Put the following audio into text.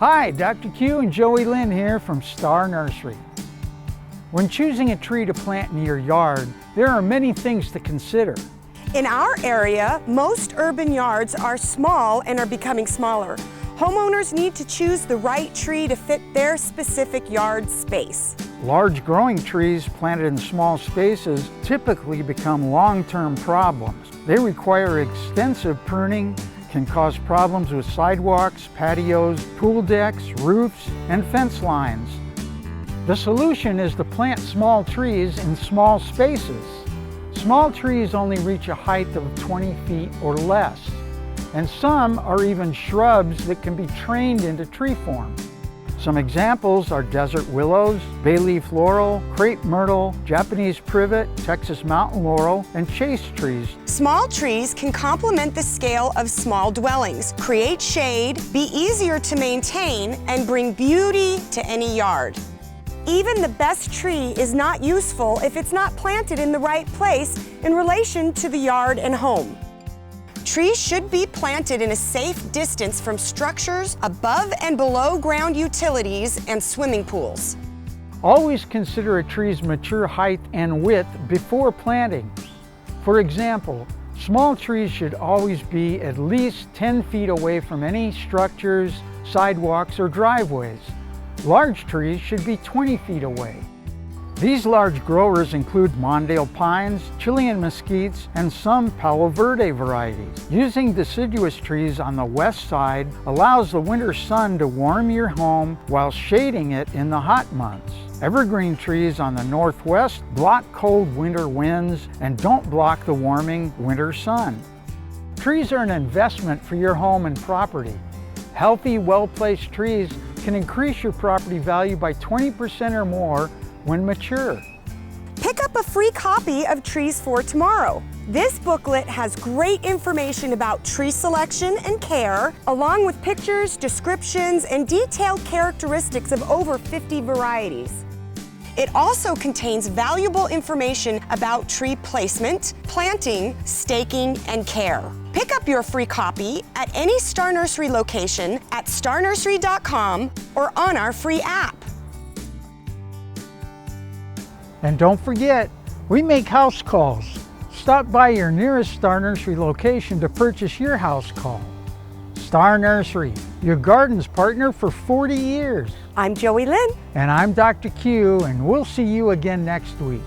Hi, Dr. Q and Joey Lynn here from Star Nursery. When choosing a tree to plant in your yard, there are many things to consider. In our area, most urban yards are small and are becoming smaller. Homeowners need to choose the right tree to fit their specific yard space. Large growing trees planted in small spaces typically become long-term problems. They require extensive pruning, can cause problems with sidewalks, patios, pool decks, roofs, and fence lines. The solution is to plant small trees in small spaces. Small trees only reach a height of 20 feet or less, and some are even shrubs that can be trained into tree form. Some examples are desert willows, bayleaf laurel, crepe myrtle, Japanese privet, Texas mountain laurel, and chase trees. Small trees can complement the scale of small dwellings, create shade, be easier to maintain, and bring beauty to any yard. Even the best tree is not useful if it's not planted in the right place in relation to the yard and home. Trees should be planted in a safe distance from structures, above and below ground utilities, and swimming pools. Always consider a tree's mature height and width before planting. For example, small trees should always be at least 10 feet away from any structures, sidewalks, or driveways. Large trees should be 20 feet away. These large growers include Mondale pines, Chilean mesquites, and some Palo Verde varieties. Using deciduous trees on the west side allows the winter sun to warm your home while shading it in the hot months. Evergreen trees on the northwest block cold winter winds and don't block the warming winter sun. Trees are an investment for your home and property. Healthy, well-placed trees can increase your property value by 20% or more when mature. Pick up a free copy of Trees for Tomorrow. This booklet has great information about tree selection and care, along with pictures, descriptions, and detailed characteristics of over 50 varieties. It also contains valuable information about tree placement, planting, staking, and care. Pick up your free copy at any Star Nursery location at starnursery.com or on our free app. And don't forget, we make house calls. Stop by your nearest Star Nursery location to purchase your house call. Star Nursery, your garden's partner for 40 years. I'm Joey Lynn. And I'm Dr. Q, and we'll see you again next week.